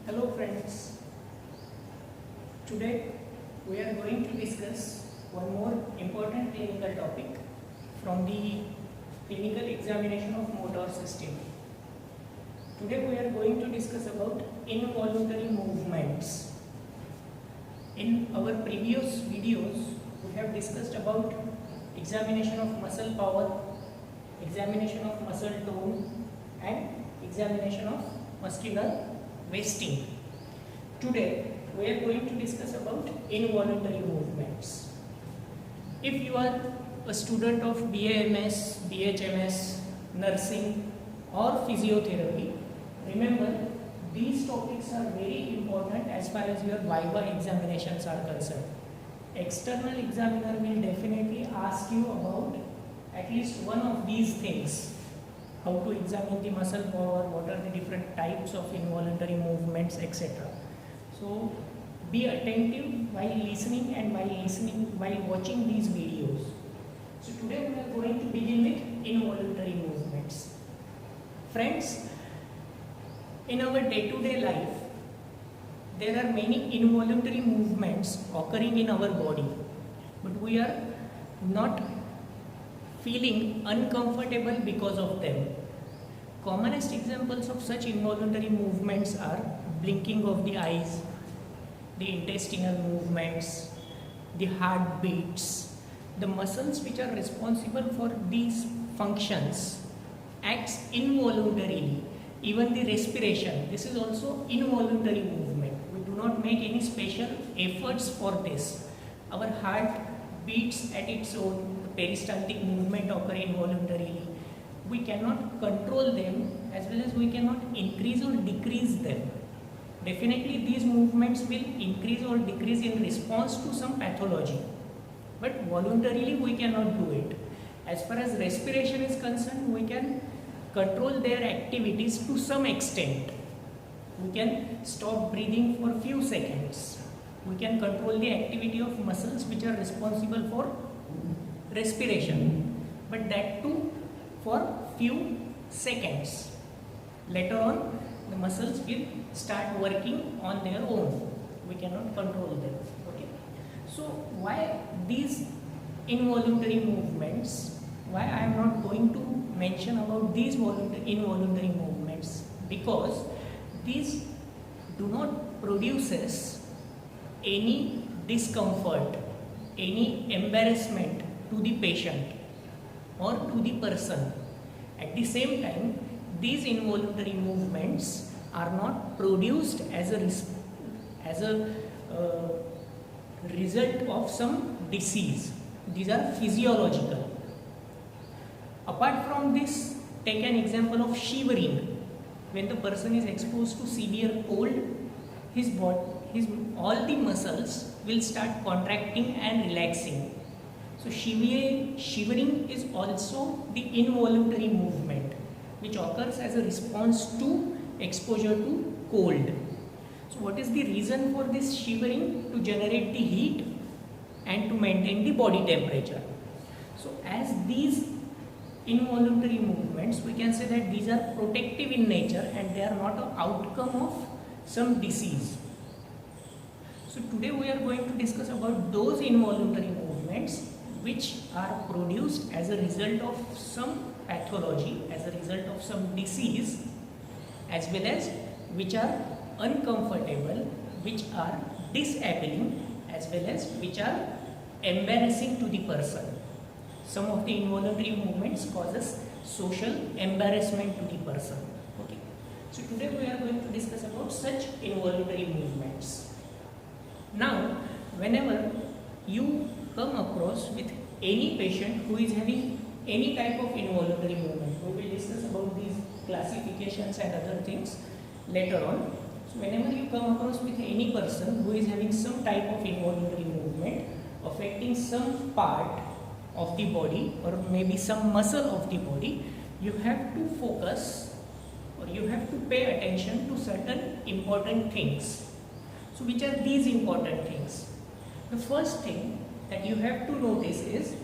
Hello friends, today we are going to discuss one more important clinical topic from the clinical examination of motor system. Today we are going to discuss about involuntary movements. In our previous videos we have discussed about examination of muscle power, examination of muscle tone and examination of muscular wasting. Today we are going to discuss about involuntary movements. If you are a student of BAMS, BHMS, nursing or physiotherapy, remember these topics are very important as far as your Viva examinations are concerned. External examiner will definitely ask you about at least one of these things. How to examine the muscle power, what are the different types of involuntary movements, etc. So be attentive while listening and while watching these videos. So today we are going to begin with involuntary movements. Friends, in our day-to-day life, there are many involuntary movements occurring in our body, but we are not feeling uncomfortable because of them. Commonest examples of such involuntary movements are blinking of the eyes, the intestinal movements, the heartbeats. The muscles which are responsible for these functions acts involuntarily. Even the respiration, this is also involuntary movement. We do not make any special efforts for this. Our heart beats at its own, peristaltic movement occur involuntarily. We cannot control them as well as we cannot increase or decrease them. Definitely these movements will increase or decrease in response to some pathology, but voluntarily we cannot do it. As far as respiration is concerned, we can control their activities to some extent. We can stop breathing for a few seconds. We can control the activity of muscles which are responsible for respiration, but that too for few seconds. Later on the muscles will start working on their own. We cannot control them. Okay. So why these involuntary movements? Why I am not going to mention about these involuntary movements? Because these do not produces any discomfort, any embarrassment to the patient or to the person. At the same time, these involuntary movements are not produced as a result of some disease. These are physiological. Apart from this, take an example of shivering. When the person is exposed to severe cold, all the muscles will start contracting and relaxing. So shivering is also the involuntary movement which occurs as a response to exposure to cold. So what is the reason for this shivering? To generate the heat and to maintain the body temperature. So as these involuntary movements, we can say that these are protective in nature and they are not an outcome of some disease. So today we are going to discuss about those involuntary movements which are produced as a result of some pathology, as a result of some disease, as well as which are uncomfortable, which are disabling, as well as which are embarrassing to the person. Some of the involuntary movements causes social embarrassment to the person. Okay. So today we are going to discuss about such involuntary movements. Now, whenever you come across with any patient who is having any type of involuntary movement, we will discuss about these classifications and other things later on. So whenever you come across with any person who is having some type of involuntary movement affecting some part of the body or maybe some muscle of the body, you have to focus or you have to pay attention to certain important things. So which are these important things? The first thing that you have to notice is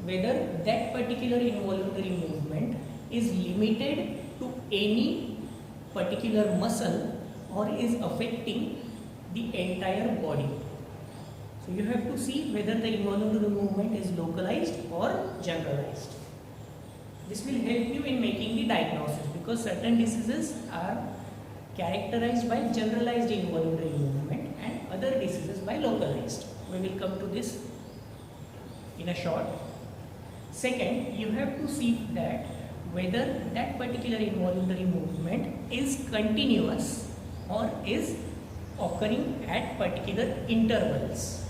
whether that particular involuntary movement is limited to any particular muscle or is affecting the entire body. So you have to see whether the involuntary movement is localized or generalized. This will help you in making the diagnosis, because certain diseases are characterized by generalized involuntary movement and other diseases by localized. We will come to this in a short. Second, you have to see that whether that particular involuntary movement is continuous or is occurring at particular intervals.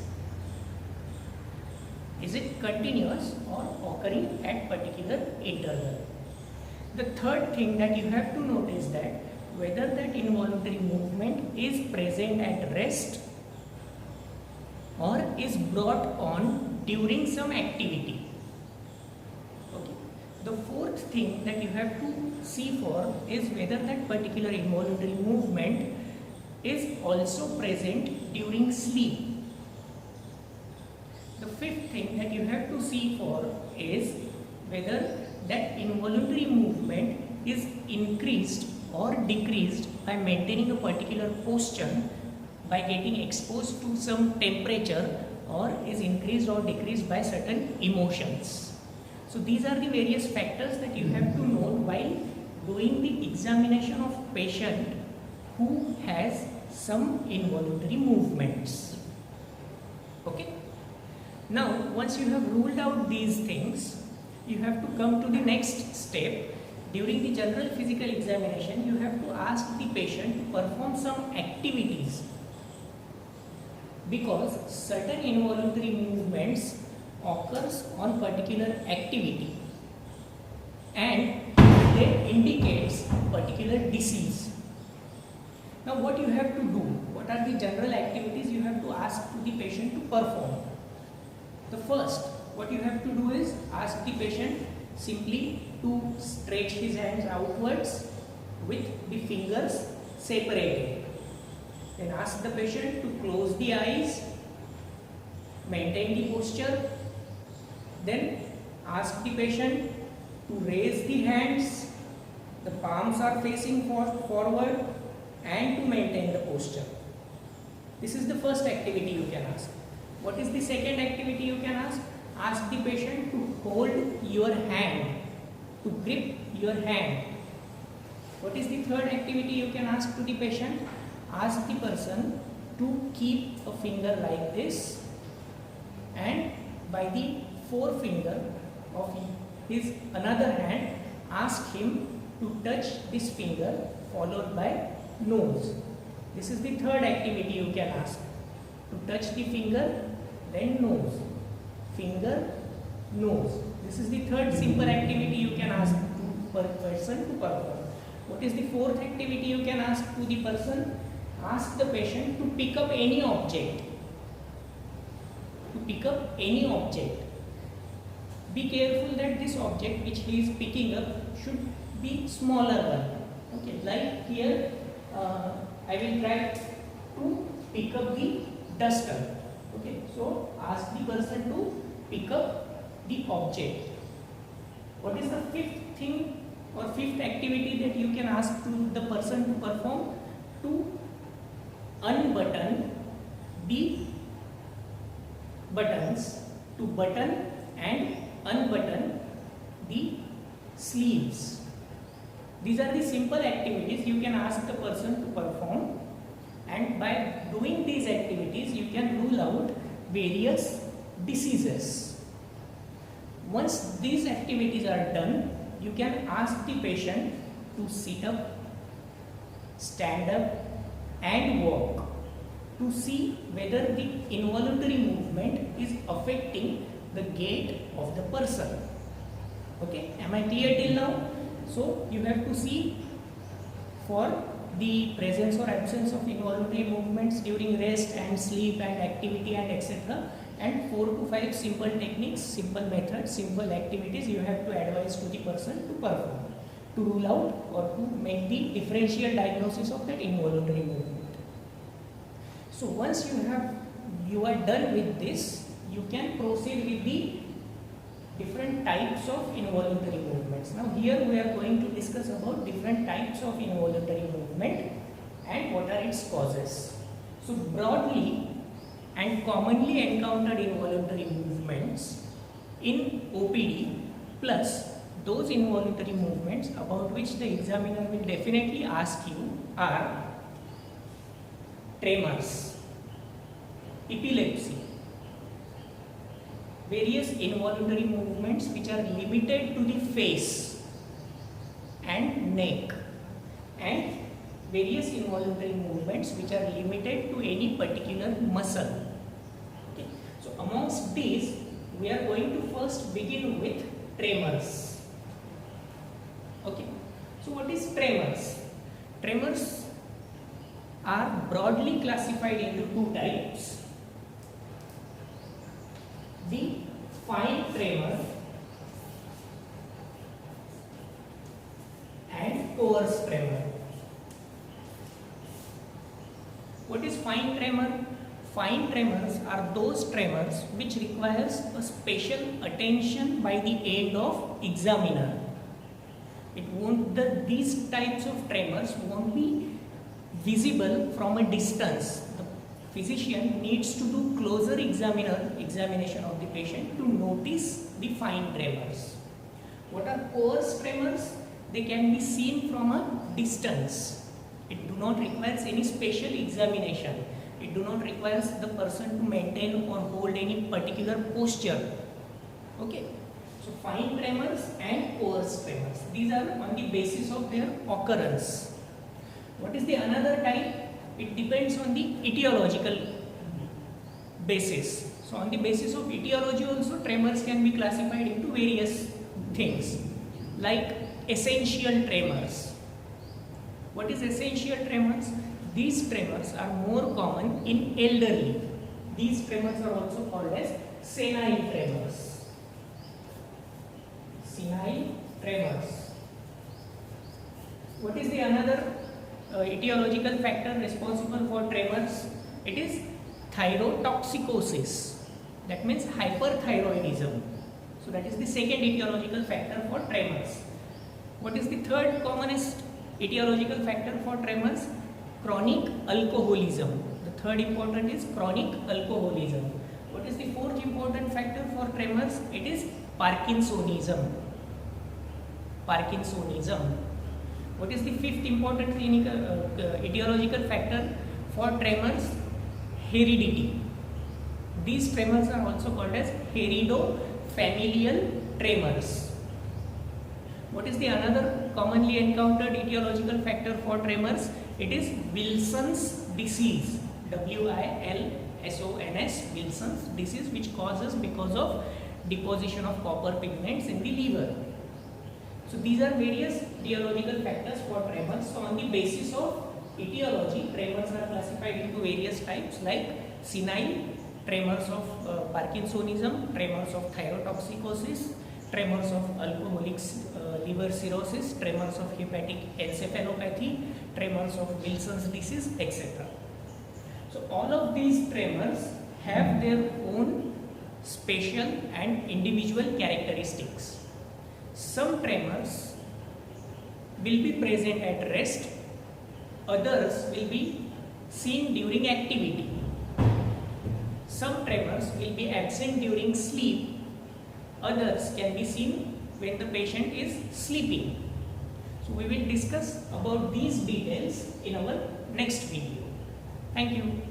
Is it continuous or occurring at particular interval? The third thing that you have to note is that whether that involuntary movement is present at rest or is brought on during some activity. Okay. The fourth thing that you have to see for is whether that particular involuntary movement is also present during sleep. The fifth thing that you have to see for is whether that involuntary movement is increased or decreased by maintaining a particular posture, by getting exposed to some temperature, or is increased or decreased by certain emotions. So these are the various factors that you have to note while doing the examination of patient who has some involuntary movements. Okay. Now, once you have ruled out these things, you have to come to the next step. During the general physical examination, you have to ask the patient to perform some activities, because certain involuntary movements occurs on particular activity and they indicates particular disease. Now, what you have to do? What are the general activities you have to ask to the patient to perform? The first, what you have to do is ask the patient simply to stretch his hands outwards with the fingers separated. Then ask the patient to close the eyes, maintain the posture. Then ask the patient to raise the hands, the palms are facing forward, and to maintain the posture. This is the first activity you can ask. What is the second activity you can ask? Ask the patient to hold your hand, to grip your hand. What is the third activity you can ask to the patient? Ask the person to keep a finger like this, and by the forefinger of his another hand, ask him to touch this finger followed by nose. This is the third activity you can ask. To touch the finger, then nose. Finger, nose. This is the third simple activity you can ask to person to perform. What is the fourth activity you can ask to the person? Ask the patient to pick up any object. To pick up any object. Be careful that this object which he is picking up should be smaller one. Okay, like here I will try to pick up the duster. Okay, so ask the person to pick up the object. What is the fifth thing or fifth activity that you can ask to the person to perform? To unbutton the buttons, to button and unbutton the sleeves. These are the simple activities you can ask the person to perform, and by doing these activities you can rule out various diseases. Once these activities are done, you can ask the patient to sit up, stand up and walk, to see whether the involuntary movement is affecting the gait of the person. Okay, am I clear till now? So you have to see for the presence or absence of involuntary movements during rest and sleep and activity and etc. And 4 to 5 simple techniques, simple methods, simple activities you have to advise to the person to perform, to rule out or to make the differential diagnosis of that involuntary movement. So once you are done with this, you can proceed with the different types of involuntary movements. Now here we are going to discuss about different types of involuntary movement. and what are its causes. So broadly and commonly encountered involuntary movements in OPD plus those involuntary movements about which the examiner will definitely ask you are tremors, epilepsy, various involuntary movements which are limited to the face and neck, and various involuntary movements which are limited to any particular muscle. Okay. So amongst these, we are going to first begin with tremors. Okay. So what is tremors? Tremors are broadly classified into two types. The fine tremor and coarse tremor. What is fine tremor? Fine tremors are those tremors which requires a special attention by the aid of examiner. These types of tremors won't be visible from a distance. The physician needs to do closer examination of the patient to notice the fine tremors. What are coarse tremors? They can be seen from a distance. It do not requires any special examination. It do not requires the person to maintain or hold any particular posture. Okay. So fine tremors and coarse tremors. These are on the basis of their occurrence. What is the another type? It depends on the etiological basis. So on the basis of etiology also, tremors can be classified into various things like essential tremors. What is essential tremors? These tremors are more common in elderly. These tremors are also called as senile tremors. Senile tremors. What is the another etiological factor responsible for tremors? It is thyrotoxicosis. That means hyperthyroidism. So that is the second etiological factor for tremors. What is the third commonest etiological factor for tremors? Chronic alcoholism. The third important is chronic alcoholism. What is the fourth important factor for tremors? It is Parkinsonism. Parkinsonism. What is the fifth important etiological factor for tremors? Heredity. These tremors are also called as heredofamilial tremors. What is the another commonly encountered etiological factor for tremors? It is Wilson's disease. WILSONS, Wilson's disease, which causes because of deposition of copper pigments in the liver. So these are various etiological factors for tremors. So on the basis of etiology, tremors are classified into various types like senile, tremors of Parkinsonism, tremors of thyrotoxicosis, tremors of alcoholic liver cirrhosis, tremors of hepatic encephalopathy, tremors of Wilson's disease, etc. So all of these tremors have their own special and individual characteristics. Some tremors will be present at rest, others will be seen during activity. Some tremors will be absent during sleep, others can be seen when the patient is sleeping. So we will discuss about these details in our next video. Thank you.